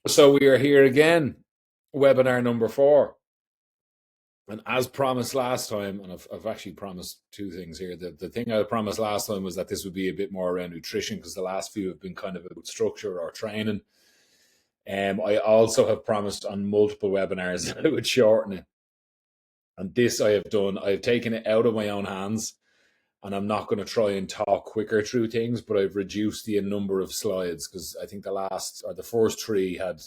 So we are here again, webinar number 4. And as promised last time, and I've actually promised two things here. The thing I promised last time was that this would be a bit more around nutrition, because the last few have been kind of about structure or training. I also have promised on multiple webinars that I would shorten it. And this I have done. I've taken it out of my own hands, and I'm not going to try and talk quicker through things, but I've reduced the number of slides, because I think the first 3 had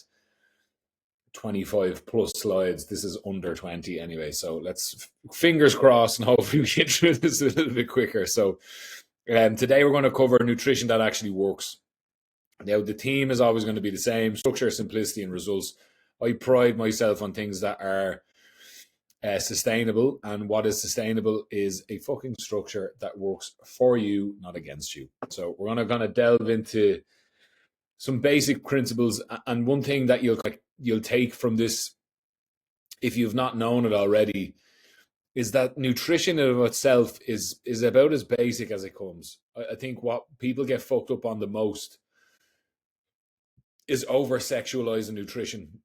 25 plus slides. This is under 20 anyway, so let's fingers crossed and hopefully we get through this a little bit quicker. So today we're going to cover nutrition that actually works. Now the theme is always going to be the same: structure, simplicity, and results. I pride myself on things that are sustainable, and what is sustainable is a fucking structure that works for you, not against you. So we're going to kind of delve into some basic principles, and one thing that you'll take from this, if you've not known it already, is that nutrition in of itself is about as basic as it comes. I think what people get fucked up on the most is over sexualizing nutrition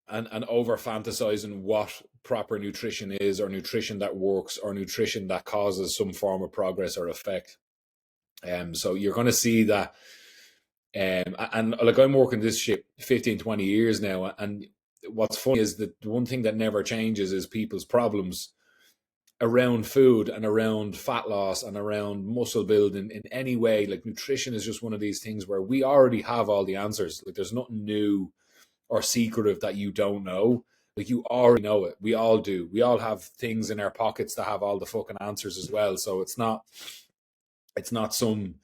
and over fantasizing what proper nutrition is, or nutrition that works, or nutrition that causes some form of progress or effect. So you're going to see that. And like, I'm working this shit 15, 20 years now. And what's funny is that the one thing that never changes is people's problems around food and around fat loss and around muscle building in any way. Like, nutrition is just one of these things where we already have all the answers. Like, there's nothing new or secretive that you don't know. Like, you already know it. We all do. We all have things in our pockets that have all the fucking answers as well. So it's not some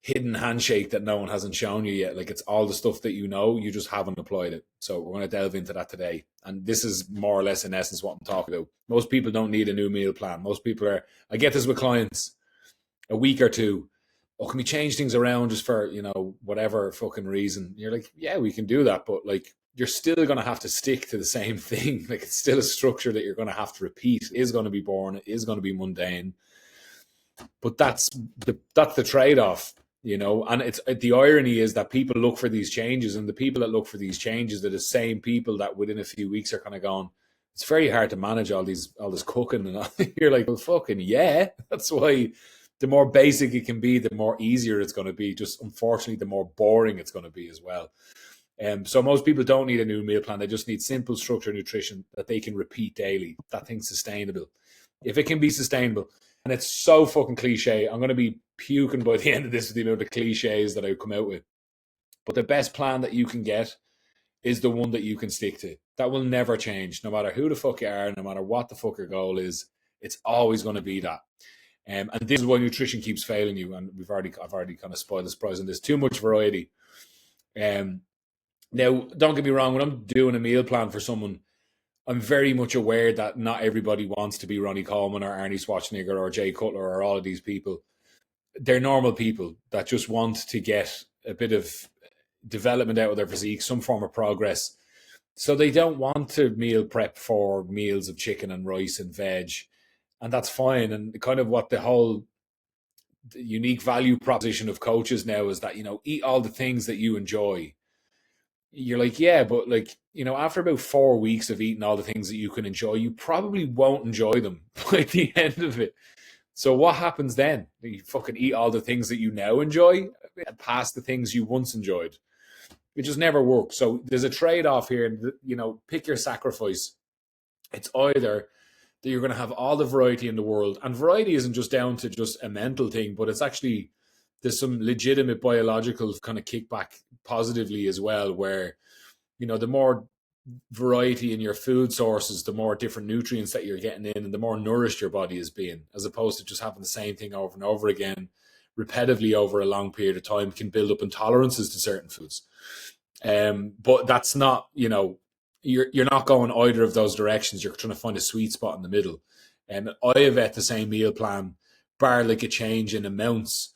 hidden handshake that no one hasn't shown you yet. Like, it's all the stuff that you know, you just haven't applied it. So we're going to delve into that today. And this is more or less in essence what I'm talking about. Most people don't need a new meal plan. Most people I get this with clients a week or two. Oh, can we change things around just for, whatever fucking reason? You're like, yeah, we can do that. But like, you're still going to have to stick to the same thing. Like, it's still a structure that you're going to have to repeat. It is going to be boring. It is going to be mundane. But that's the trade-off. And it's the irony is that people look for these changes, and the people that look for these changes are the same people that within a few weeks are kind of going, it's very hard to manage all this cooking, and all. You're like, well, fucking yeah. That's why the more basic it can be, the more easier it's going to be. Just unfortunately, the more boring it's going to be as well. So most people don't need a new meal plan. They just need simple structured nutrition that they can repeat daily. That thing's sustainable. If it can be sustainable. And it's so fucking cliche. I'm going to be puking by the end of this with the amount of cliches that I come out with. But the best plan that you can get is the one that you can stick to. That will never change, no matter who the fuck you are, no matter what the fuck your goal is. It's always going to be that. And this is why nutrition keeps failing you. And I've already kind of spoiled the surprise. And there's too much variety. Now, don't get me wrong. When I'm doing a meal plan for someone, I'm very much aware that not everybody wants to be Ronnie Coleman or Arnie Schwarzenegger or Jay Cutler or all of these people. They're normal people that just want to get a bit of development out of their physique, some form of progress. So they don't want to meal prep for meals of chicken and rice and veg. And that's fine. And kind of what the whole unique value proposition of coaches now is that, eat all the things that you enjoy. You're like, yeah, but like, after about 4 weeks of eating all the things that you can enjoy, you probably won't enjoy them by the end of it. So what happens then? You fucking eat all the things that you now enjoy past the things you once enjoyed. It just never works. So there's a trade-off here, and pick your sacrifice. It's either that you're going to have all the variety in the world, and variety isn't just down to just a mental thing, but it's actually, there's some legitimate biological kind of kickback positively as well, where, the more variety in your food sources, the more different nutrients that you're getting in, and the more nourished your body is being, as opposed to just having the same thing over and over again, repetitively over a long period of time, can build up intolerances to certain foods. But that's not, you're not going either of those directions. You're trying to find a sweet spot in the middle. And I have ate the same meal plan, bar like a change in amounts,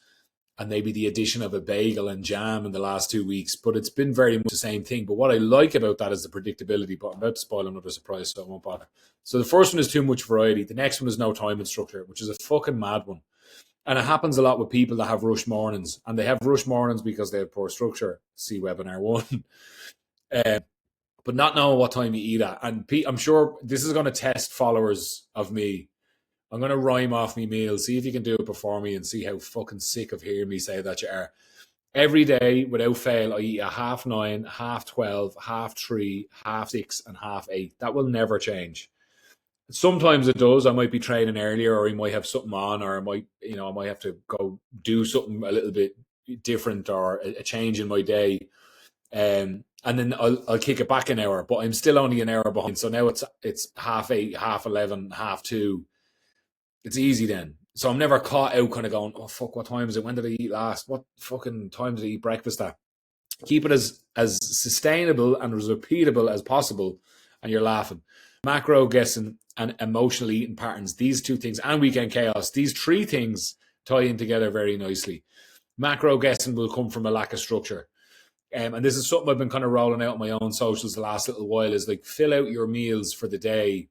and maybe the addition of a bagel and jam in the last 2 weeks. But it's been very much the same thing. But what I like about that is the predictability. But I'm about to spoil another surprise, so I won't bother. So the first one is too much variety. The next one is no time and structure, which is a fucking mad one. And it happens a lot with people that have rush mornings, and they have rush mornings because they have poor structure. See webinar one. But not knowing what time you eat at. And I'm sure this is going to test followers of me. I'm going to rhyme off me meals, see if you can do it before me, and see how fucking sick of hearing me say that you are. Every day, without fail, I eat at 9:30, 12:30, 3:30, 6:30, and 8:30. That will never change. Sometimes it does. I might be training earlier, or I might have something on, or I might have to go do something a little bit different, or a change in my day. And then I'll kick it back an hour, but I'm still only an hour behind. So now it's 8:30, 11:30, 2:30. It's easy then. So I'm never caught out kind of going, oh fuck, what time is it? When did I eat last? What fucking time did I eat breakfast at? Keep it as sustainable and as repeatable as possible, and you're laughing. Macro guessing and emotional eating patterns, these two things, and weekend chaos, these three things tie in together very nicely. Macro guessing will come from a lack of structure. And this is something I've been kind of rolling out on my own socials the last little while, is like fill out your meals for the day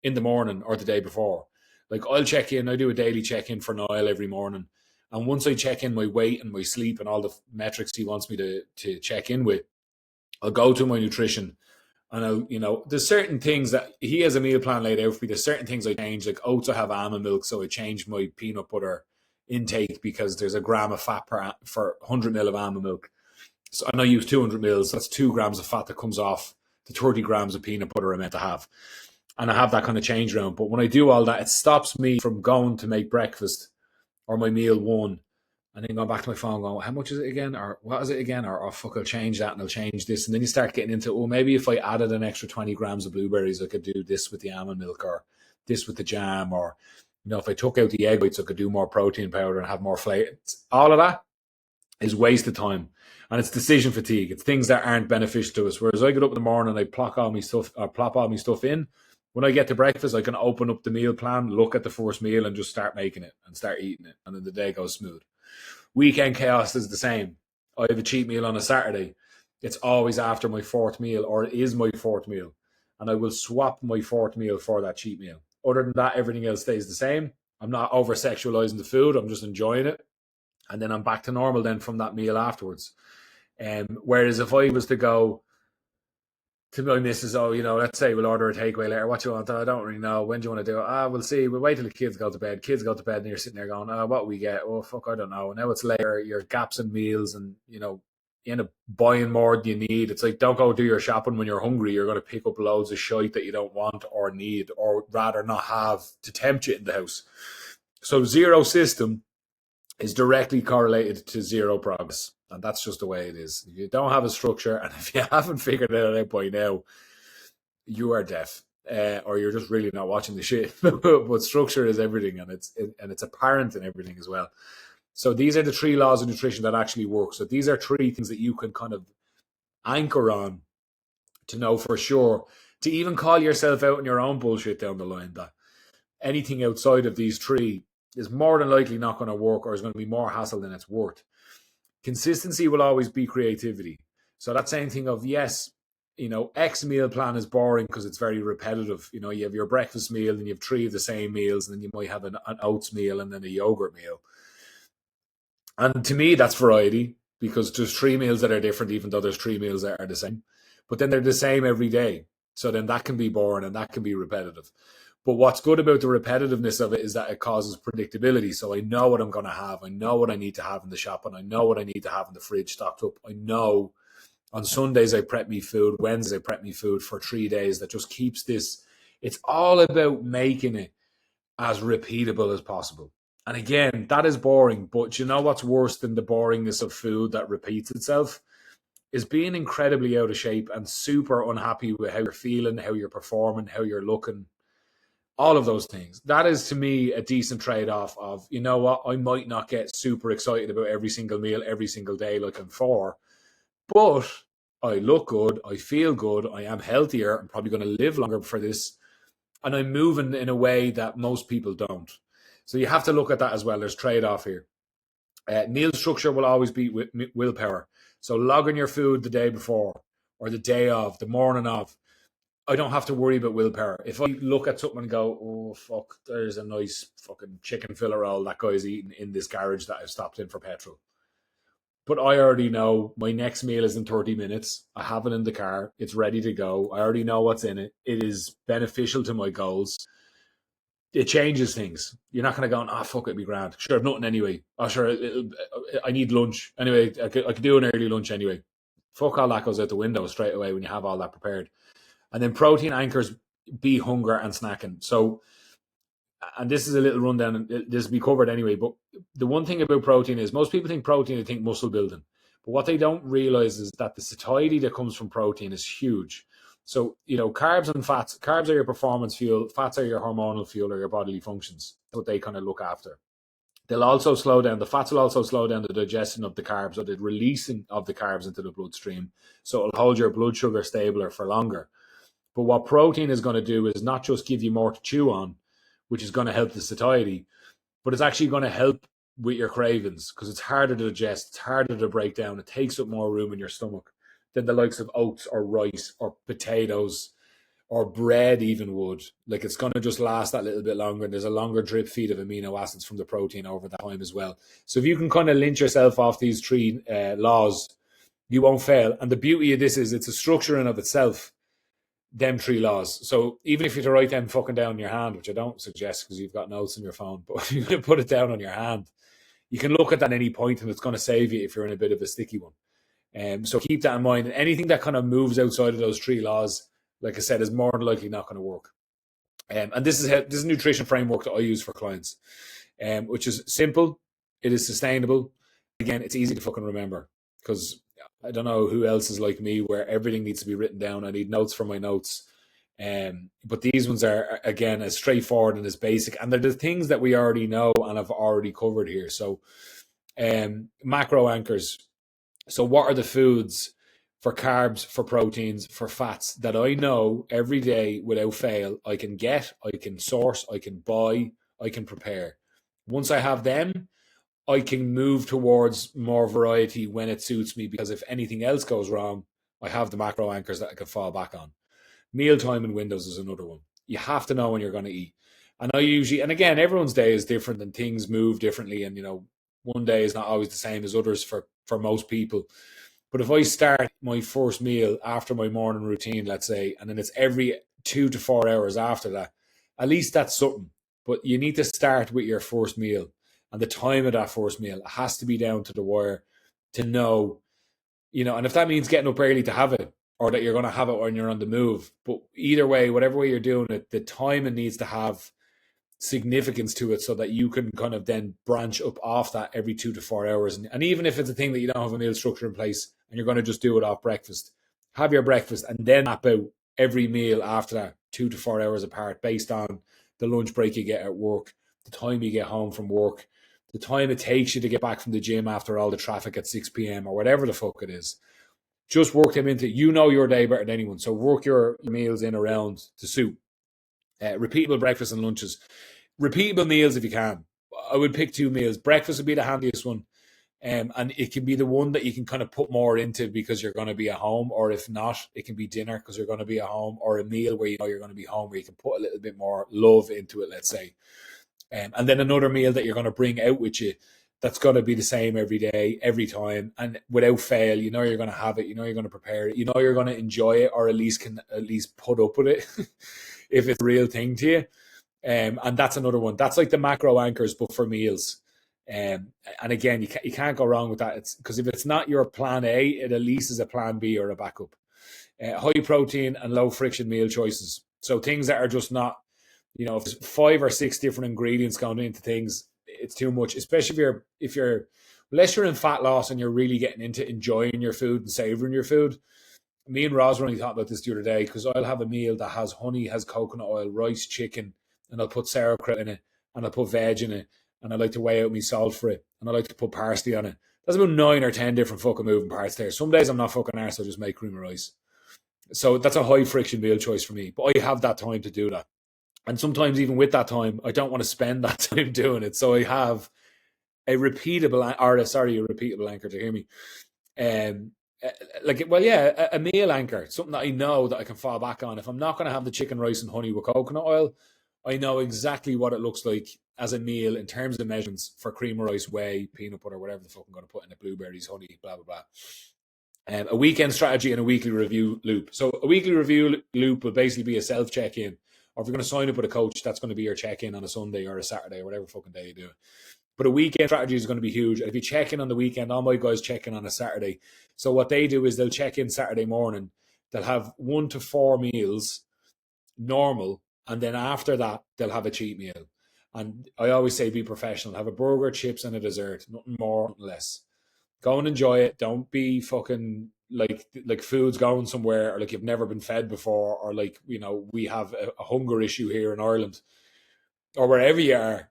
in the morning or the day before. Like I'll check in, I do a daily check-in for Niall every morning. And once I check in my weight and my sleep and all the metrics he wants me to check in with, I'll go to my nutrition, and there's certain things that he has a meal plan laid out for me. There's certain things I change, like oats I have almond milk, so I change my peanut butter intake because there's a gram of fat for 100 ml of almond milk. So, and I use 200 mils. That's 2 grams of fat that comes off the 30 grams of peanut butter I'm meant to have. And I have that kind of change around. But when I do all that, it stops me from going to make breakfast or my meal one, and then going back to my phone going, how much is it again? Or what is it again? Or fuck, I'll change that and I'll change this. And then you start getting into, oh, maybe if I added an extra 20 grams of blueberries, I could do this with the almond milk, or this with the jam, or, if I took out the egg whites, I could do more protein powder and have more flavor. All of that is wasted time. And it's decision fatigue. It's things that aren't beneficial to us. Whereas I get up in the morning and I plop all my stuff in. When I get to breakfast, I can open up the meal plan, look at the first meal, and just start making it and start eating it. And then the day goes smooth. Weekend chaos is the same. I have a cheat meal on a Saturday. It's always after my fourth meal, or it is my fourth meal. And I will swap my fourth meal for that cheat meal. Other than that, everything else stays the same. I'm not over-sexualizing the food. I'm just enjoying it. And then I'm back to normal then from that meal afterwards. Whereas if I was to go to my missus, let's say we'll order a takeaway later. What do you want? I don't really know. When do you want to do it? We'll see. We'll wait till the kids go to bed. Kids go to bed and you're sitting there going, what we get? Oh, fuck, I don't know. Now it's later. Your gaps in meals, and, you end up buying more than you need. It's like, don't go do your shopping when you're hungry. You're going to pick up loads of shite that you don't want or need, or rather not have, to tempt you in the house. So zero system is directly correlated to zero progress. And that's just the way it is. If you don't have a structure, and if you haven't figured it out by now, you are deaf, or you're just really not watching the shit. But structure is everything, and it's apparent in everything as well. So these are the 3 laws of nutrition that actually work. So these are 3 things that you can kind of anchor on to know for sure, to even call yourself out in your own bullshit down the line, that anything outside of these 3 is more than likely not going to work, or is going to be more hassle than it's worth. Consistency will always be creativity. So that same thing of, yes, X meal plan is boring because it's very repetitive. You have your breakfast meal, and you have 3 of the same meals, and then you might have an oats meal and then a yogurt meal. And to me, that's variety, because there's 3 meals that are different, even though there's 3 meals that are the same. But then they're the same every day. So then that can be boring and that can be repetitive. But what's good about the repetitiveness of it is that it causes predictability. So I know what I'm going to have. I know what I need to have in the shop, and I know what I need to have in the fridge stocked up. I know on Sundays I prep me food, Wednesdays I prep me food for 3 days. That just keeps this. It's all about making it as repeatable as possible. And again, that is boring. But you know what's worse than the boringness of food that repeats itself? Is being incredibly out of shape and super unhappy with how you're feeling, how you're performing, how you're looking. All of those things. That is, to me, a decent trade-off of, you know what, I might not get super excited about every single meal every single day like I'm for, but I look good, I feel good, I am healthier, I'm probably going to live longer for this, and I'm moving in a way that most people don't. So you have to look at that as well. There's trade-off here. Meal structure will always be willpower. So logging your food the day before, or the day of, the morning of, I don't have to worry about willpower. If I look at something and go, oh fuck, there's a nice fucking chicken fillet roll that guy's eating in this garage that I've stopped in for petrol. But I already know my next meal is in 30 minutes. I have it in the car. It's ready to go. I already know what's in it. It is beneficial to my goals. It changes things. You're not going to go, fuck, it'd be grand. Sure, I've nothing anyway. Oh, sure, I need lunch. Anyway, I could do an early lunch anyway. Fuck, all that goes out the window straight away when you have all that prepared. And then protein anchors be hunger and snacking. So, and this is a little rundown, and this will be covered anyway, but the one thing about protein is most people think protein, they think muscle building. But what they don't realize is that the satiety that comes from protein is huge. So, carbs and fats, carbs are your performance fuel, fats are your hormonal fuel or your bodily functions. That's what they kind of look after. They'll also slow down, the fats will also slow down the digestion of the carbs or the releasing of the carbs into the bloodstream. So it'll hold your blood sugar stabler for longer. But what protein is going to do is not just give you more to chew on, which is going to help the satiety, but it's actually going to help with your cravings because it's harder to digest, it's harder to break down, it takes up more room in your stomach than the likes of oats or rice or potatoes or bread even would. Like it's going to just last that little bit longer, and there's a longer drip feed of amino acids from the protein over that time as well. So if you can kind of lynch yourself off these three laws, you won't fail. And the beauty of this is it's a structure in of itself, them three laws. So even if you to write them fucking down in your hand, which I don't suggest because you've got notes on your phone, but if you're going to put it down on your hand, you can look at that at any point and it's going to save you if you're in a bit of a sticky one. So keep that in mind. And anything that kind of moves outside of those three laws, like I said, is more than likely not going to work. And this is a nutrition framework that I use for clients, which is simple, it is sustainable. Again, it's easy to fucking remember because I don't know who else is like me where everything needs to be written down. I need notes for my notes. But these ones are, again, as straightforward and as basic. And they're the things that we already know and have already covered here. So macro anchors. So what are the foods for carbs, for proteins, for fats that I know every day without fail I can get, I can source, I can buy, I can prepare. Once I have them, I can move towards more variety when it suits me because if anything else goes wrong, I have the macro anchors that I can fall back on. Mealtime and windows is another one. You have to know when you're going to eat. And I usually, and again, everyone's day is different and things move differently. And, one day is not always the same as others for most people. But if I start my first meal after my morning routine, let's say, and then it's every 2 to 4 hours after that, at least that's something. But you need to start with your first meal and the time of that first meal. It has to be down to the wire to know, and if that means getting up early to have it or that you're going to have it when you're on the move. But either way, whatever way you're doing it, the time it needs to have significance to it so that you can kind of then branch up off that every 2 to 4 hours. And even if it's a thing that you don't have a meal structure in place and you're going to just do it off breakfast, have your breakfast and then map out every meal after that 2 to 4 hours apart based on the lunch break you get at work, the time you get home from work, the time it takes you to get back from the gym after all the traffic at 6 p.m. or whatever the fuck it is. Just work them into, your day better than anyone. So work your meals in around to suit. Repeatable breakfast and lunches. Repeatable meals if you can. I would pick 2 meals. Breakfast would be the handiest one. And it can be the one that you can kind of put more into because you're going to be at home, or if not, it can be dinner because you're going to be at home, or a meal where you're going to be home where you can put a little bit more love into it, let's say. And then another meal that you're going to bring out with you that's going to be the same every day, every time, and without fail. You're going to have it. You're going to prepare it. You're going to enjoy it, or at least put up with it if it's a real thing to you. And that's another one. That's like the macro anchors, but for meals. And again, you can't go wrong with that. It's because if it's not your plan A, it at least is a plan B or a backup. High protein and low friction meal choices. So things that are just not, if there's 5 or 6 different ingredients going into things, it's too much. Especially if you're unless you're in fat loss and you're really getting into enjoying your food and savoring your food. Me and Roz were only talking about this the other day because I'll have a meal that has honey, has coconut oil, rice, chicken, and I'll put sauerkraut in it, and I'll put veg in it, and I like to weigh out my salt for it, and I like to put parsley on it. That's about 9 or 10 different fucking moving parts there. Some days I'm not fucking arsed, I'll just make cream of rice. So that's a high friction meal choice for me. But I have that time to do that. And sometimes even with that time, I don't want to spend that time doing it. So I have a repeatable anchor to hear me. a meal anchor, something that I know that I can fall back on. If I'm not going to have the chicken, rice, and honey with coconut oil, I know exactly what it looks like as a meal in terms of measurements for cream of rice, whey, peanut butter, whatever the fuck I'm going to put in it, blueberries, honey, blah, blah, blah. A weekend strategy and a weekly review loop. So a weekly review loop will basically be a self check-in. Or if you're going to sign up with a coach, that's going to be your check-in on a Sunday or a Saturday or whatever fucking day you do it. But a weekend strategy is going to be huge. If you check in on the weekend, all my guys check in on a Saturday. So what they do is they'll check in Saturday morning. They'll have 1 to 4 meals, normal, and then after that, they'll have a cheat meal. And I always say be professional. Have a burger, chips, and a dessert. Nothing more, nothing less. Go and enjoy it. Don't be fucking like food's going somewhere or like you've never been fed before or like, we have a hunger issue here in Ireland or wherever you are.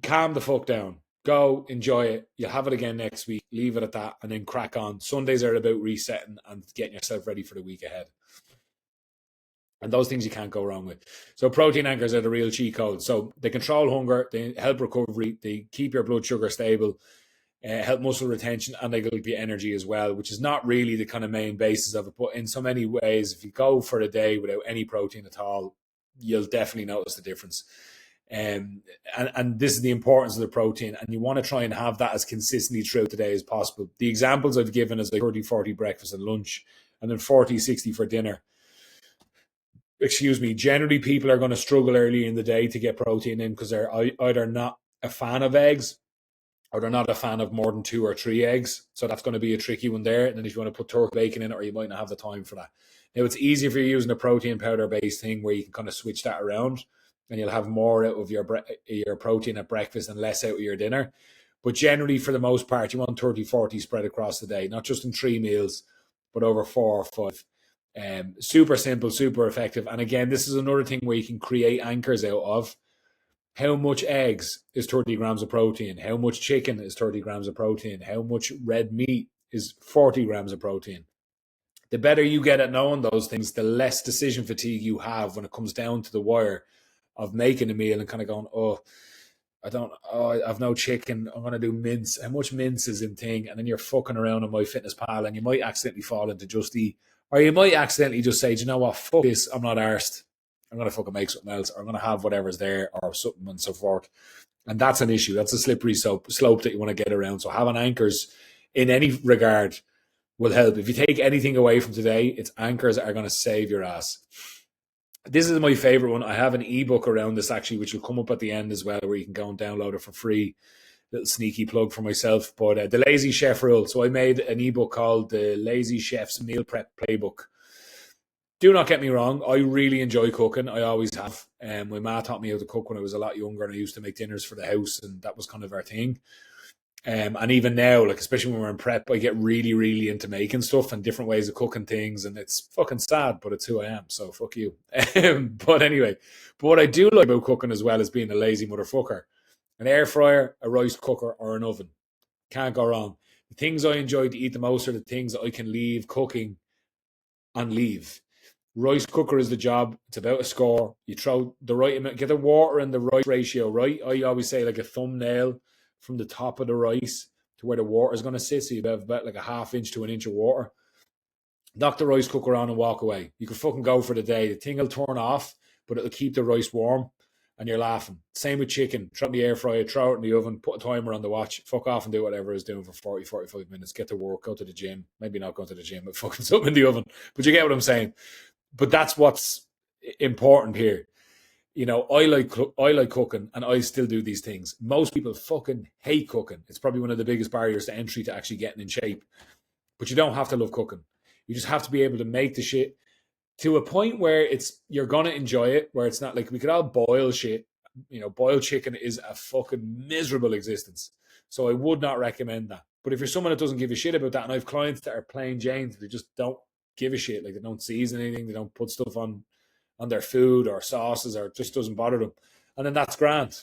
Calm the fuck down. Go, enjoy it. You'll have it again next week. Leave it at that and then crack on. Sundays are about resetting and getting yourself ready for the week ahead. And those things you can't go wrong with. So protein anchors are the real cheat code. So they control hunger, they help recovery, they keep your blood sugar stable, help muscle retention, and they give you energy as well, which is not really the kind of main basis of it. But in so many ways, if you go for a day without any protein at all, you'll definitely notice the difference. And this is the importance of the protein, and you want to try and have that as consistently throughout the day as possible. The examples I've given is like 30-40 breakfast and lunch, and then 40-60 for dinner. Generally people are going to struggle early in the day to get protein in because they're either not a fan of eggs or they're not a fan of more than 2 or 3 eggs. So that's going to be a tricky one there. And then if you want to put turkey bacon in it, or you might not have the time for that. Now, it's easy if you're using a protein powder based thing where you can kind of switch that around and you'll have more out of your protein at breakfast and less out of your dinner. But generally, for the most part, you want 30-40 spread across the day, not just in 3 meals, but over 4 or 5. Super simple, super effective. And again, this is another thing where you can create anchors out of. How much eggs is 30 grams of protein? How much chicken is 30 grams of protein? How much red meat is 40 grams of protein? The better you get at knowing those things, the less decision fatigue you have when it comes down to the wire of making a meal and kind of going, I've no chicken. I'm going to do mince. How much mince is in thing? And then you're fucking around on MyFitnessPal and you might accidentally fall into Just Eat. Or you might accidentally just say, do you know what? Fuck this. I'm not arsed. I'm going to fucking make something else. Or I'm going to have whatever's there or something and so forth. And that's an issue. That's a slippery slope that you want to get around. So having anchors in any regard will help. If you take anything away from today, it's anchors that are going to save your ass. This is my favorite one. I have an ebook around this actually, which will come up at the end as well, where you can go and download it for free. Little sneaky plug for myself. But the Lazy Chef Rule. So I made an ebook called The Lazy Chef's Meal Prep Playbook. Do not get me wrong. I really enjoy cooking. I always have. My ma taught me how to cook when I was a lot younger, and I used to make dinners for the house, and that was kind of our thing. And even now, like especially when we're in prep, I get really, really into making stuff and different ways of cooking things, and it's fucking sad, but it's who I am. So fuck you. But anyway, but what I do like about cooking as well is being a lazy motherfucker. An air fryer, a rice cooker, or an oven. Can't go wrong. The things I enjoy to eat the most are the things that I can leave cooking and leave. Rice cooker is the job. It's about a score. You throw the right amount, get the water and the rice ratio right. I always say like a thumbnail from the top of the rice to where the water is going to sit. So you have about like a ½ inch to an inch of water. Knock the rice cooker on and walk away. You can fucking go for the day. The thing will turn off, but it'll keep the rice warm. And you're laughing. Same with chicken. Throw it in the air fryer, throw it in the oven, put a timer on the watch, fuck off and do whatever it's doing for 40-45 minutes. Get to work, go to the gym. Maybe not go to the gym, but fucking something in the oven. But you get what I'm saying. But that's what's important here. I like cooking, and I still do these things. Most people fucking hate cooking. It's probably one of the biggest barriers to entry to actually getting in shape. But you don't have to love cooking. You just have to be able to make the shit to a point where you're gonna enjoy it, where it's not like we could all boil shit. Boiled chicken is a fucking miserable existence. So I would not recommend that. But if you're someone that doesn't give a shit about that, and I have clients that are plain Janes, they just don't give a shit. Like they don't season anything, they don't put stuff on their food or sauces, or it just doesn't bother them. And then that's grand.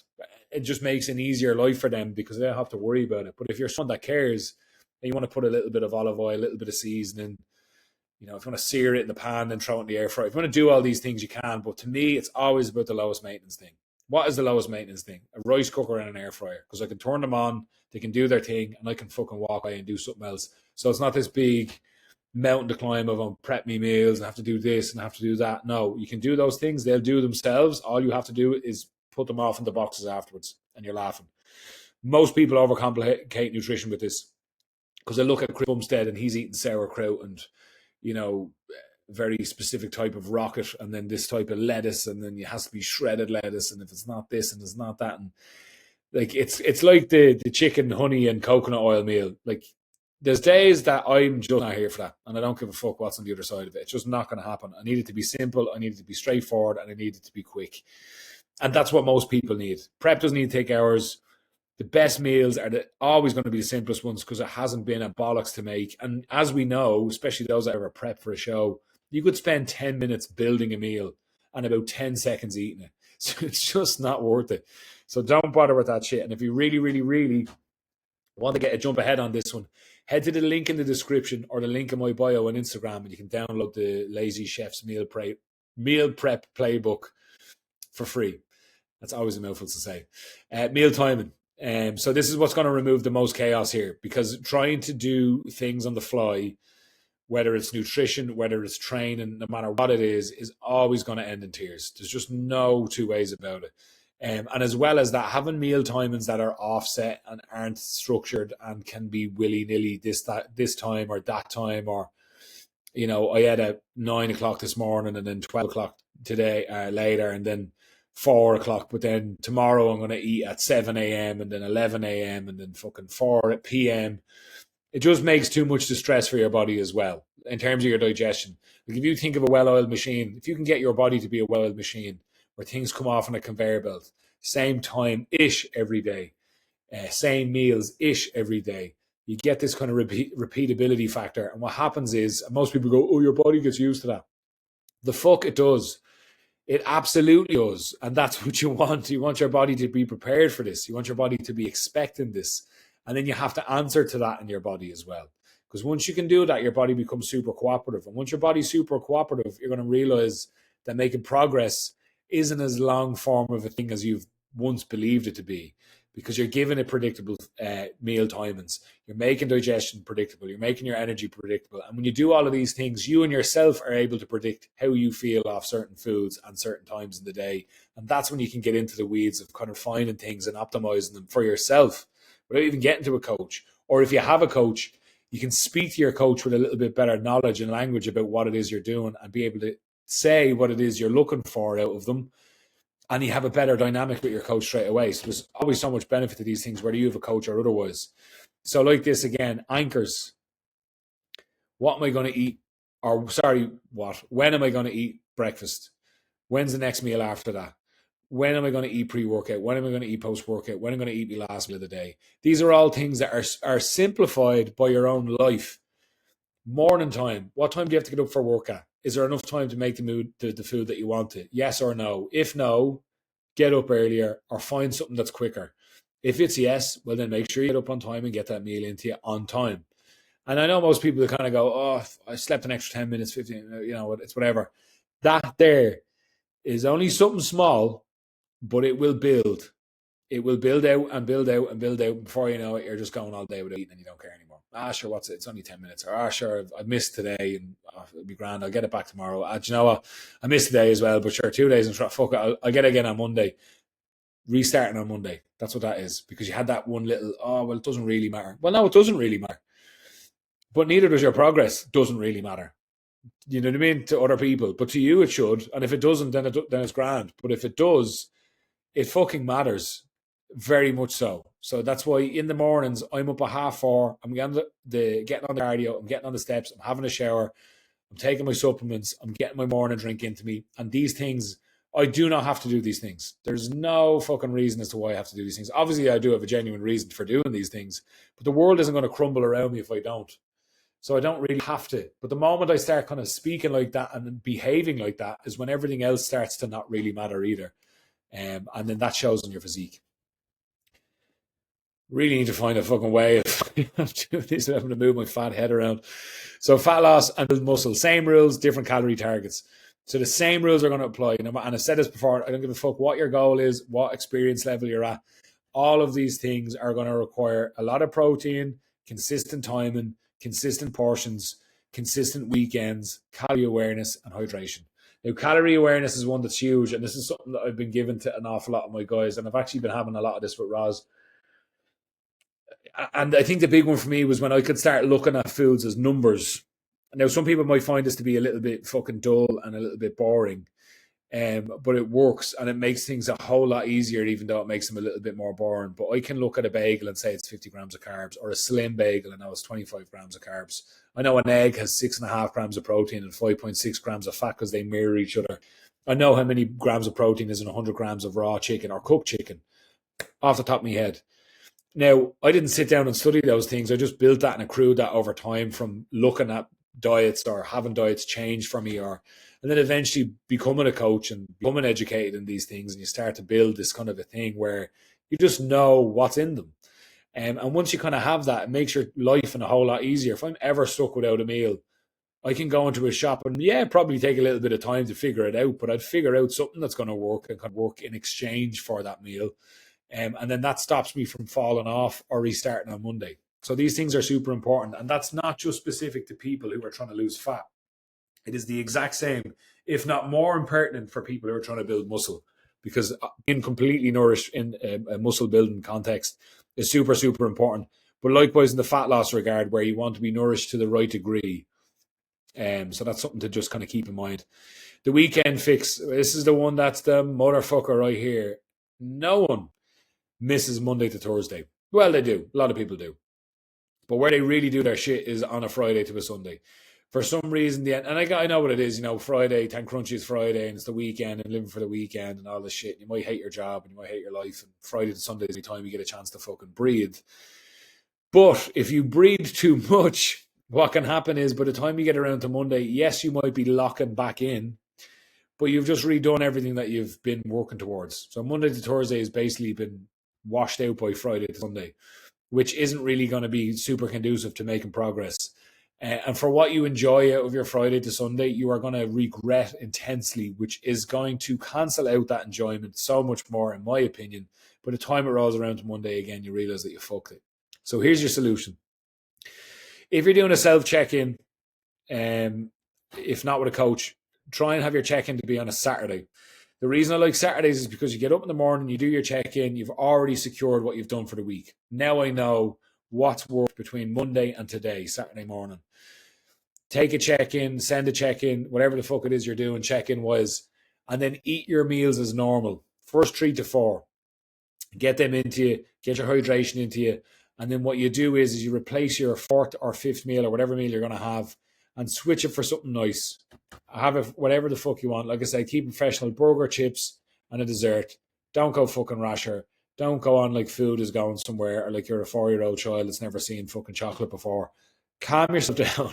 It just makes an easier life for them because they don't have to worry about it. But if you're someone that cares and you want to put a little bit of olive oil, a little bit of seasoning, if you want to sear it in the pan and throw it in the air fryer, if you want to do all these things, you can. But to me, it's always about the lowest maintenance thing. What is the lowest maintenance thing? A rice cooker and an air fryer, because I can turn them on, they can do their thing, and I can fucking walk away and do something else. So it's not this big mountain to climb of prep me meals and have to do this and have to do that. No, you can do those things. They'll do themselves. All you have to do is put them off in the boxes afterwards, and you're laughing. Most people overcomplicate nutrition with this, because I look at Chris Bumstead and he's eating sauerkraut and, you know, very specific type of rocket, and then this type of lettuce, and then it has to be shredded lettuce, and if it's not this and it's not that, and like it's like the chicken, honey, and coconut oil meal. Like, there's days that I'm just not here for that, and I don't give a fuck what's on the other side of it. It's just not going to happen. I need it to be simple, I need it to be straightforward, and I need it to be quick. And that's what most people need. Prep doesn't need to take hours. The best meals are always going to be the simplest ones, because it hasn't been a bollocks to make. And as we know, especially those that ever prep for a show, you could spend 10 minutes building a meal and about 10 seconds eating it. So it's just not worth it. So don't bother with that shit. And if you really, really, really want to get a jump ahead on this one, head to the link in the description or the link in my bio on Instagram, and you can download the Lazy Chef's Meal Prep Playbook for free. That's always a mouthful to say. Meal timing. So this is what's going to remove the most chaos here, because trying to do things on the fly, whether it's nutrition, whether it's training, no matter what it is always going to end in tears. There's just no two ways about it. And as well as that, having meal timings that are offset and aren't structured and can be willy-nilly this time or that time, or, you know, I had at 9 o'clock this morning and then 12 o'clock today later, and then 4 o'clock, but then tomorrow I'm going to eat at 7 a.m. and then 11 a.m. and then fucking 4 p.m. It just makes too much distress for your body as well, in terms of your digestion. Like, if you think of a well-oiled machine, if you can get your body to be a well-oiled machine where things come off on a conveyor belt, same time-ish every day, same meals-ish every day, you get this kind of repeatability factor. And what happens is, most people go, oh, your body gets used to that. The fuck it does. It absolutely does. And that's what you want. You want your body to be prepared for this. You want your body to be expecting this. And then you have to answer to that in your body as well. Because once you can do that, your body becomes super cooperative. And once your body's super cooperative, you're going to realize that making progress isn't as long form of a thing as you've once believed it to be, because you're giving it predictable meal timings. You're making digestion predictable. You're making your energy predictable. And when you do all of these things, you and yourself are able to predict how you feel off certain foods and certain times in the day. And that's when you can get into the weeds of kind of finding things and optimizing them for yourself without even getting to a coach. Or if you have a coach, you can speak to your coach with a little bit better knowledge and language about what it is you're doing, and be able to say what it is you're looking for out of them. And you have a better dynamic with your coach straight away. So there's always so much benefit to these things, whether you have a coach or otherwise. So like this again, anchors. What am I going to eat? Or sorry, what? When am I going to eat breakfast? When's the next meal after that? When am I going to eat pre-workout? When am I going to eat post-workout? When am I going to eat my last meal of the day? These are all things that are simplified by your own life. Morning time. What time do you have to get up for work at? Is there enough time to make the food that you want it? Yes or no? If no, get up earlier or find something that's quicker. If it's yes, well, then make sure you get up on time and get that meal into you on time. And I know most people that kind of go, oh, I slept an extra 10 minutes, 15, you know, it's whatever. That there is only something small, but it will build. It will build out and build out and build out. Before you know it, you're just going all day without eating and you don't care anymore. Sure, what's it? It's only 10 minutes. Or, sure, I missed today and it'll be grand. I'll get it back tomorrow. Do you know what? I missed today as well, but sure, 2 days and fuck it. I'll get it again on Monday. Restarting on Monday. That's what that is. Because you had that one little, well, it doesn't really matter. Well, no, it doesn't really matter. But neither does your progress. Doesn't really matter. You know what I mean? To other people. But to you, it should. And if it doesn't, then it's grand. But if it does, it fucking matters. Very much so. So that's why in the mornings, I'm up at 4:30. I'm getting on the cardio. I'm getting on the steps. I'm having a shower. I'm taking my supplements. I'm getting my morning drink into me. And these things, I do not have to do these things. There's no fucking reason as to why I have to do these things. Obviously, I do have a genuine reason for doing these things. But the world isn't going to crumble around me if I don't. So I don't really have to. But the moment I start kind of speaking like that and behaving like that is when everything else starts to not really matter either. And then that shows in your physique. Really need to find a fucking way of doing this and having to move my fat head around. So fat loss and build muscle. Same rules, different calorie targets. So the same rules are going to apply. And I said this before, I don't give a fuck what your goal is, what experience level you're at. All of these things are going to require a lot of protein, consistent timing, consistent portions, consistent weekends, calorie awareness, and hydration. Now, calorie awareness is one that's huge, and this is something that I've been given to an awful lot of my guys, and I've actually been having a lot of this with Roz. And I think the big one for me was when I could start looking at foods as numbers. Now, some people might find this to be a little bit fucking dull and a little bit boring, but it works and it makes things a whole lot easier, even though it makes them a little bit more boring. But I can look at a bagel and say it's 50 grams of carbs, or a slim bagel and know it's 25 grams of carbs. I know an egg has 6.5 grams of protein and 5.6 grams of fat because they mirror each other. I know how many grams of protein is in 100 grams of raw chicken or cooked chicken off the top of my head. Now, I didn't sit down and study those things. I just built that and accrued that over time from looking at diets or having diets change for me, and then eventually becoming a coach and becoming educated in these things. And you start to build this kind of a thing where you just know what's in them. And once you kind of have that, it makes your life a whole lot easier. If I'm ever stuck without a meal, I can go into a shop and probably take a little bit of time to figure it out, but I'd figure out something that's going to work and can work in exchange for that meal. And then that stops me from falling off or restarting on Monday. So these things are super important. And that's not just specific to people who are trying to lose fat. It is the exact same, if not more impertinent for people who are trying to build muscle, because being completely nourished in a muscle building context is super, super important. But likewise in the fat loss regard, where you want to be nourished to the right degree. So that's something to just kind of keep in mind. The weekend fix, this is the one that's the motherfucker right here. No one misses Monday to Thursday. Well, they do. A lot of people do. But where they really do their shit is on a Friday to a Sunday. For some reason, and I know what it is, Friday, 10 Crunchy is Friday, and it's the weekend, and living for the weekend, and all this shit. You might hate your job, and you might hate your life, and Friday to Sunday is the time you get a chance to fucking breathe. But if you breathe too much, what can happen is by the time you get around to Monday, yes, you might be locking back in, but you've just redone everything that you've been working towards. So Monday to Thursday has basically been washed out by Friday to Sunday, which isn't really going to be super conducive to making progress. And for what you enjoy out of your Friday to Sunday, you are going to regret intensely, which is going to cancel out that enjoyment so much more, in my opinion. By the time it rolls around to Monday again, you realize that you fucked it. So here's your solution. If you're doing a self-check-in, if not with a coach, try and have your check-in to be on a Saturday. The reason I like Saturdays is because you get up in the morning, you do your check-in, you've already secured what you've done for the week. Now I know what's worked between Monday and today, Saturday morning. Take a check-in, send a check-in, whatever the fuck it is you're doing, check-in wise, and then eat your meals as normal. First 3 to 4. Get them into you, get your hydration into you, and then what you do is you replace your 4th or 5th meal or whatever meal you're going to have and switch it for something nice. Have it whatever the fuck you want. Like I say, keep professional: burger, chips, and a dessert. Don't go fucking rasher. Don't go on like food is going somewhere, or like you're a 4-year-old child that's never seen fucking chocolate before. Calm yourself down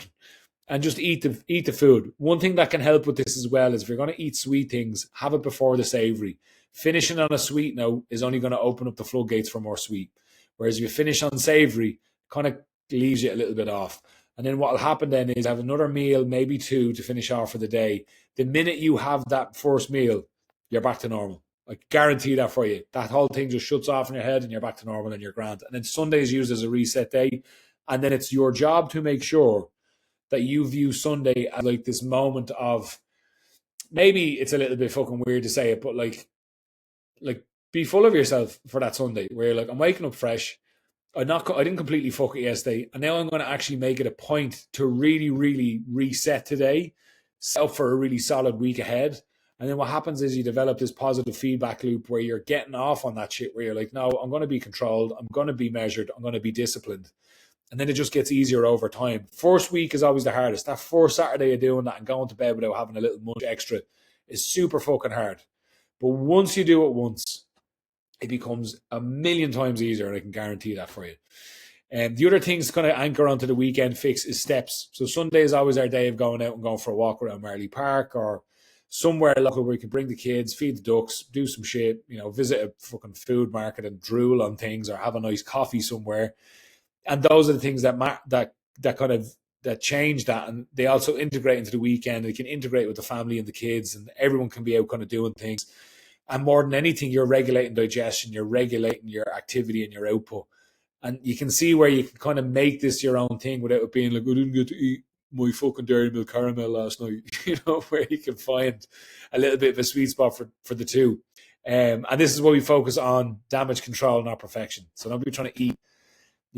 and just eat the food. One thing that can help with this as well is if you're going to eat sweet things, have it before the savory. Finishing on a sweet note is only going to open up the floodgates for more sweet. Whereas if you finish on savory, kind of leaves you a little bit off. And then what will happen then is have another meal, maybe 2, to finish off for the day. The minute you have that first meal, you're back to normal. I guarantee that for you. That whole thing just shuts off in your head and you're back to normal and you're grand. And then Sunday is used as a reset day. And then it's your job to make sure that you view Sunday as like this moment of, maybe it's a little bit fucking weird to say it, but like be full of yourself for that Sunday where you're like, I'm waking up fresh. I didn't completely fuck it yesterday, and now I'm going to actually make it a point to really, really reset today, set up for a really solid week ahead. And then what happens is you develop this positive feedback loop where you're getting off on that shit, where you're like, no, I'm going to be controlled, I'm going to be measured, I'm going to be disciplined. And then it just gets easier over time. First week is always the hardest. That first Saturday of doing that and going to bed without having a little munch extra is super fucking hard. But once you do it once, it becomes a million times easier, and I can guarantee that for you. And the other things to kind of anchor onto the weekend fix is steps. So Sunday is always our day of going out and going for a walk around Marley Park or somewhere local where you can bring the kids, feed the ducks, do some shit, visit a fucking food market and drool on things or have a nice coffee somewhere. And those are the things that kind of that change that, and they also integrate into the weekend. They can integrate with the family and the kids, and everyone can be out kind of doing things. And more than anything, you're regulating digestion, you're regulating your activity and your output. And you can see where you can kind of make this your own thing without it being like, I didn't get to eat my fucking Dairy Milk caramel last night. Where you can find a little bit of a sweet spot for the two. And this is where we focus on damage control, not perfection. So don't be trying to eat,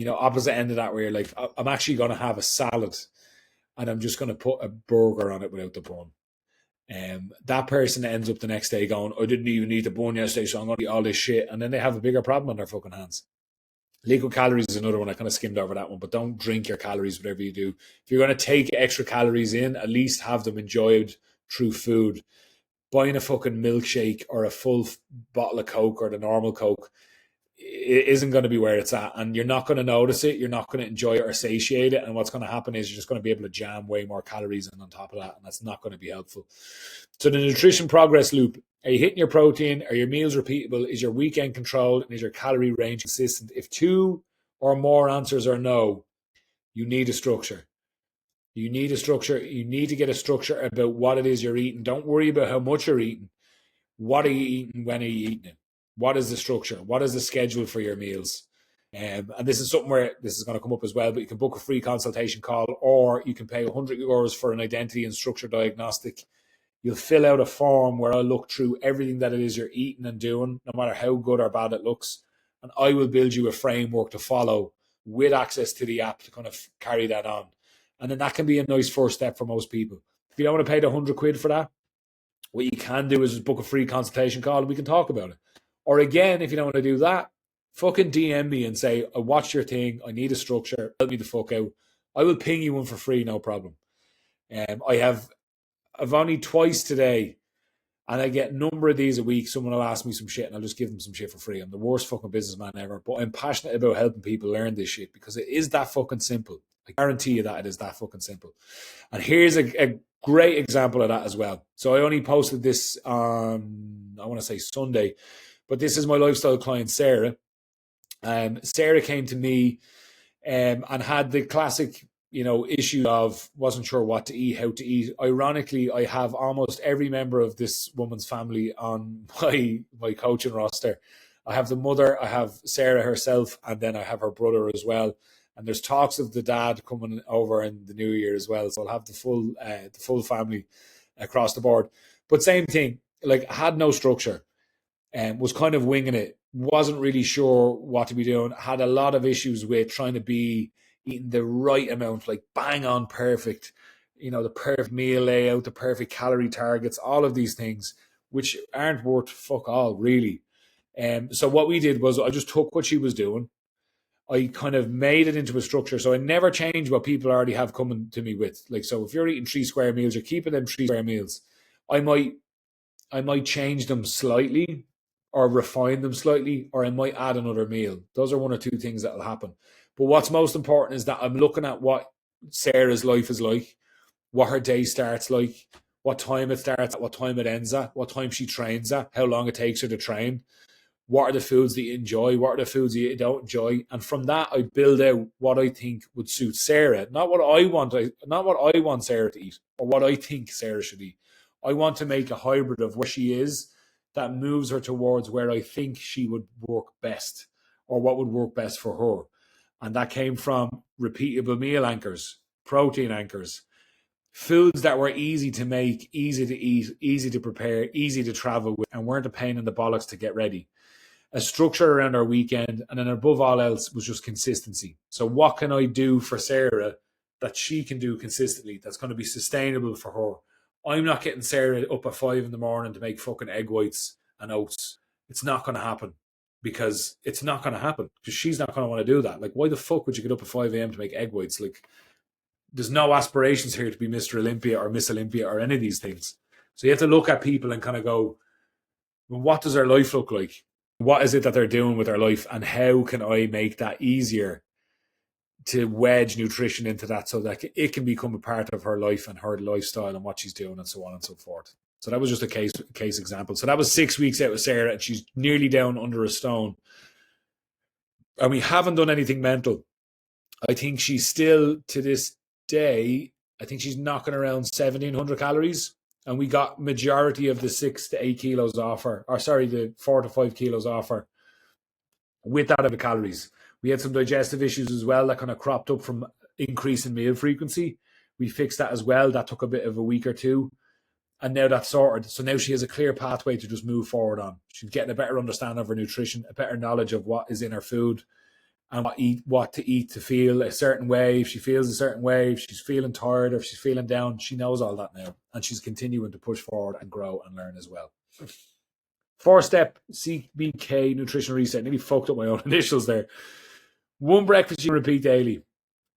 opposite end of that, where you're like, I'm actually going to have a salad and I'm just going to put a burger on it without the bun. That person ends up the next day going, I didn't even eat the bun yesterday, so I'm going to eat all this shit. And then they have a bigger problem on their fucking hands. Liquid calories is another one. I kind of skimmed over that one, but don't drink your calories, whatever you do. If you're going to take extra calories in, at least have them enjoyed through food. Buying a fucking milkshake or a full bottle of Coke or the normal Coke, it isn't going to be where it's at, and you're not going to notice it. You're not going to enjoy it or satiate it. And what's going to happen is you're just going to be able to jam way more calories in on top of that, and that's not going to be helpful. So the nutrition progress loop: are you hitting your protein? Are your meals repeatable? Is your weekend controlled? And is your calorie range consistent? If 2 or more answers are no, you need a structure. You need a structure. You need to get a structure about what it is you're eating. Don't worry about how much you're eating. What are you eating? When are you eating it? What is the structure? What is the schedule for your meals? And this is something where this is going to come up as well, but you can book a free consultation call, or you can pay €100 for an identity and structure diagnostic. You'll fill out a form where I'll look through everything that it is you're eating and doing, no matter how good or bad it looks. And I will build you a framework to follow with access to the app to kind of carry that on. And then that can be a nice first step for most people. If you don't want to pay the £100 for that, what you can do is just book a free consultation call and we can talk about it. Or again, if you don't want to do that, fucking DM me and say, I watched your thing, I need a structure, help me the fuck out. I will ping you one for free, no problem. I've only twice today, and I get a number of these a week. Someone will ask me some shit and I'll just give them some shit for free. I'm the worst fucking businessman ever, but I'm passionate about helping people learn this shit because it is that fucking simple. I guarantee you that it is that fucking simple. And here's a great example of that as well. So I only posted this on, I want to say Sunday, but this is my lifestyle client, Sarah. Sarah came to me and had the classic, issue of wasn't sure what to eat, how to eat. Ironically, I have almost every member of this woman's family on my coaching roster. I have the mother, I have Sarah herself, and then I have her brother as well. And there's talks of the dad coming over in the new year as well. So I'll have the full family across the board. But same thing, like had no structure and was kind of winging it. Wasn't really sure what to be doing. Had a lot of issues with trying to be eating the right amount, like bang on perfect, the perfect meal layout, the perfect calorie targets, all of these things, which aren't worth fuck all, really. So what we did was I just took what she was doing. I kind of made it into a structure. So I never change what people already have coming to me with. Like, so if you're eating 3 square meals, you're keeping them 3 square meals. I might change them slightly or refine them slightly, or I might add another meal. Those are 1 or 2 things that will happen. But what's most important is that I'm looking at what Sarah's life is like, what her day starts like, what time it starts at, what time it ends at, what time she trains at, how long it takes her to train. What are the foods that you enjoy? What are the foods that you don't enjoy? And from that, I build out what I think would suit Sarah. Not what I want Sarah to eat or what I think Sarah should eat. I want to make a hybrid of where she is that moves her towards where I think she would work best or what would work best for her. And that came from repeatable meal anchors, protein anchors, foods that were easy to make, easy to eat, easy to prepare, easy to travel with, and weren't a pain in the bollocks to get ready. A structure around our weekend, and then above all else was just consistency. So what can I do for Sarah that she can do consistently that's going to be sustainable for her? I'm not getting Sarah up at 5 a.m. to make fucking egg whites and oats. It's not going to happen because she's not going to want to do that. Like, why the fuck would you get up at 5 a.m. to make egg whites? Like, there's no aspirations here to be Mr. Olympia or Miss Olympia or any of these things. So you have to look at people and kind of go, well, what does their life look like? What is it that they're doing with their life, and how can I make that easier to wedge nutrition into that so that it can become a part of her life and her lifestyle and what she's doing and so on and so forth. So that was just a case example. So that was 6 weeks out with Sarah, and she's nearly down under a stone. And we haven't done anything mental. I think she's still, to this day, I think she's knocking around 1,700 calories. And we got majority of the 6 to 8 kilos off her, or sorry, the 4 to 5 kilos off her with that of the calories. We had some digestive issues as well that kind of cropped up from increase in meal frequency. We fixed that as well. That took a bit of a week or two. And now that's sorted. So now she has a clear pathway to just move forward on. She's getting a better understanding of her nutrition, a better knowledge of what is in her food and what to eat to feel a certain way. If she feels a certain way, if she's feeling tired or if she's feeling down, she knows all that now. And she's continuing to push forward and grow and learn as well. 4-step CBK nutrition reset. Nearly fucked up my own initials there. 1 breakfast you repeat daily.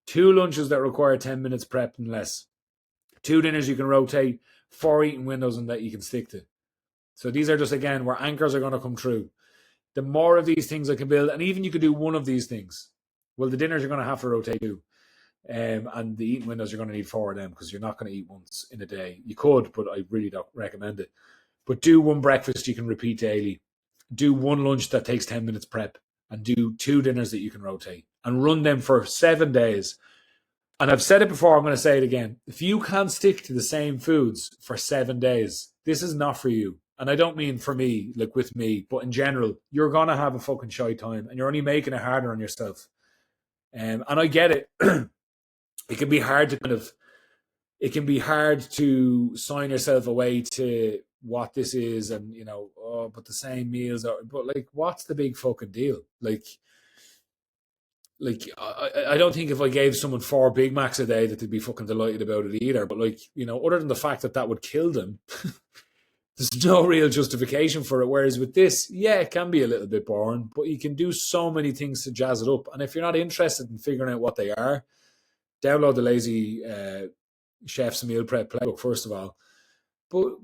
2 lunches that require 10 minutes prep and less. 2 dinners you can rotate. 4 eating windows and that you can stick to. So these are just, again, where anchors are going to come true. The more of these things I can build, and even you could do one of these things. Well, the dinners you're going to have to rotate too. And the eating windows, you're going to need 4 of them because you're not going to eat once in a day. You could, but I really don't recommend it. But do 1 breakfast you can repeat daily. Do 1 lunch that takes 10 minutes prep. And do 2 dinners that you can rotate. And run them for 7 days. And I've said it before, I'm going to say it again. If you can't stick to the same foods for 7 days, this is not for you. And I don't mean for me, like with me, but in general, you're going to have a fucking shy time and you're only making it harder on yourself. And I get it. It can be hard to sign yourself away to what this is and, but the same meals are, but like, what's the big fucking deal? Like, I don't think if I gave someone 4 Big Macs a day that they'd be fucking delighted about it either. But other than the fact that would kill them, there's no real justification for it. Whereas with this, yeah, it can be a little bit boring, but you can do so many things to jazz it up. And if you're not interested in figuring out what they are, download the Lazy Chef's Meal Prep Playbook, first of all. But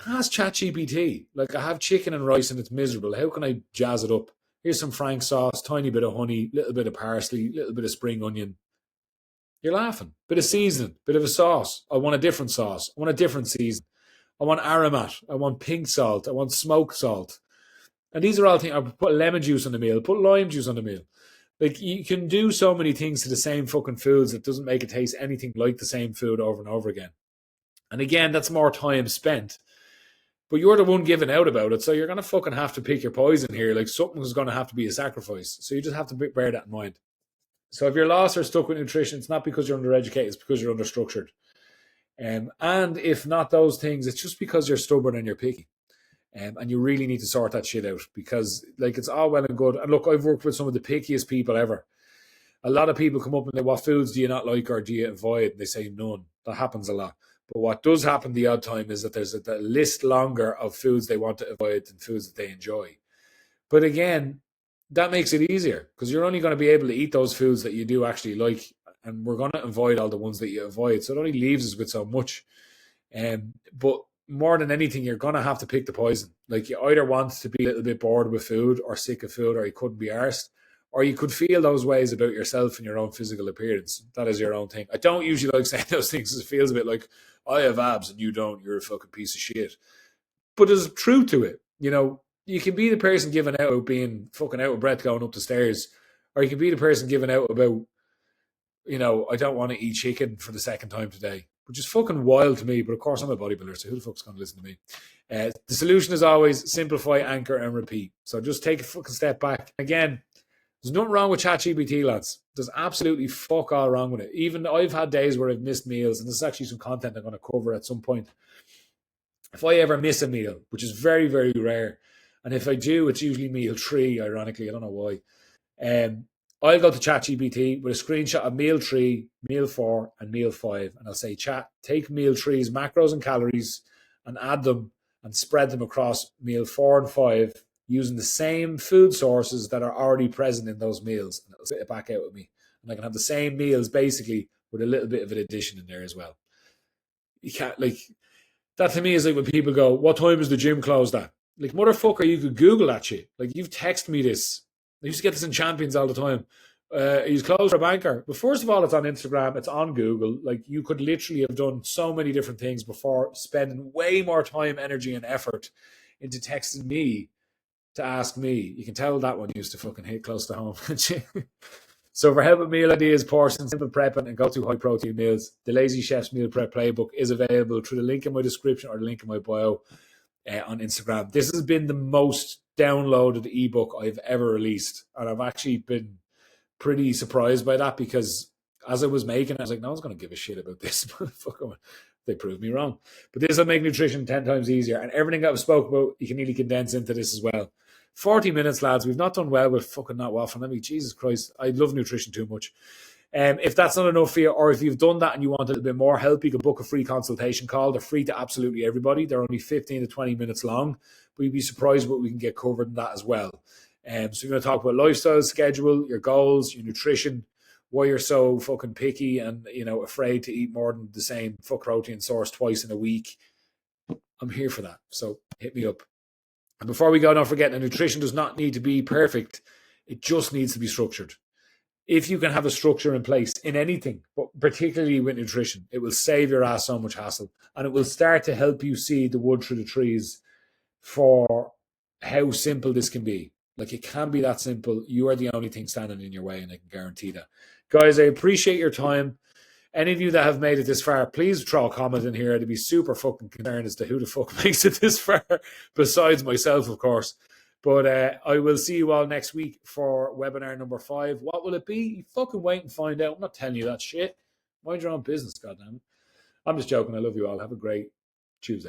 ask ChatGPT. Like, I have chicken and rice and it's miserable. How can I jazz it up? Here's some Frank sauce, tiny bit of honey, little bit of parsley, little bit of spring onion. You're laughing. Bit of seasoning, bit of a sauce. I want a different sauce. I want a different season. I want aromat. I want pink salt. I want smoked salt. And these are all things. I put lemon juice on the meal. Put lime juice on the meal. Like, you can do so many things to the same fucking foods that doesn't make it taste anything like the same food over and over again. And again, that's more time spent. But you're the one giving out about it, so you're going to fucking have to pick your poison here. Like, something's going to have to be a sacrifice. So you just have to bear that in mind. So if you're lost or stuck with nutrition, it's not because you're undereducated, it's because you're understructured. And if not those things, it's just because you're stubborn and you're picky. And you really need to sort that shit out because, like, it's all well and good. And look, I've worked with some of the pickiest people ever. A lot of people come up and say, what foods do you not like or do you avoid? And they say none. That happens a lot. But what does happen the odd time is that there's a list longer of foods they want to avoid than foods that they enjoy. But again, that makes it easier because you're only going to be able to eat those foods that you do actually like. And we're going to avoid all the ones that you avoid. So it only leaves us with so much. But more than anything, you're going to have to pick the poison. Like, you either want to be a little bit bored with food or sick of food or you couldn't be arsed. Or you could feel those ways about yourself and your own physical appearance. That is your own thing. I don't usually like saying those things because it feels a bit like, I have abs and you don't. You're a fucking piece of shit. But there's truth to it. You can be the person giving out about being fucking out of breath going up the stairs. Or you can be the person giving out about, I don't want to eat chicken for the 2nd time today. Which is fucking wild to me. But of course, I'm a bodybuilder, so who the fuck's going to listen to me? The solution is always simplify, anchor, and repeat. So just take a fucking step back. Again, there's nothing wrong with ChatGPT, lads. There's absolutely fuck all wrong with it. Even I've had days where I've missed meals, and this is actually some content I'm going to cover at some point. If I ever miss a meal, which is very, very rare, and if I do, it's usually meal 3, ironically. I don't know why. I'll go to ChatGPT with a screenshot of meal 3, meal 4, and meal 5, and I'll say, Chat, take meal 3's macros and calories and add them and spread them across meal 4 and 5 using the same food sources that are already present in those meals. And it'll spit it back out with me. And I can have the same meals basically with a little bit of an addition in there as well. You can't, like, that to me is like when people go, what time is the gym closed at? Like, motherfucker, you could Google that shit. Like, you've texted me this. I used to get this in Champions all the time. He's closed for a banker. But first of all, it's on Instagram. It's on Google. Like, you could literally have done so many different things before spending way more time, energy, and effort into texting me to ask me. You can tell that one used to fucking hit close to home. So for helping meal ideas, portions, simple prepping, and go-to high-protein meals, the Lazy Chef's Meal Prep Playbook is available through the link in my description or the link in my bio on Instagram. This has been the most downloaded ebook I've ever released, and I've actually been pretty surprised by that, because as I was making it, I was like, no one's going to give a shit about this. They proved me wrong. But this will make nutrition 10 times easier. And everything that I've spoke about, you can nearly condense into this as well. 40 minutes, lads. We've not done well with fucking not waffling. I mean, Jesus Christ, I love nutrition too much. If that's not enough for you, or if you've done that and you want a little bit more help, you can book a free consultation call. They're free to absolutely everybody. They're only 15 to 20 minutes long. But you'd be surprised what we can get covered in that as well. So you're going to talk about lifestyle, schedule, your goals, your nutrition, why you're so fucking picky and, afraid to eat more than the same protein source twice in a week. I'm here for that. So hit me up. And before we go, don't forget that nutrition does not need to be perfect. It just needs to be structured. If you can have a structure in place in anything, but particularly with nutrition, it will save your ass so much hassle, and it will start to help you see the wood through the trees for how simple this can be. Like, it can be that simple. You are the only thing standing in your way, and I can guarantee that. Guys, I appreciate your time. Any of you that have made it this far, please throw a comment in here. I'd be super fucking concerned as to who the fuck makes it this far, besides myself, of course. But I will see you all next week for webinar number 5. What will it be? You fucking wait and find out. I'm not telling you that shit. Mind your own business, goddamn. I'm just joking. I love you all. Have a great Tuesday.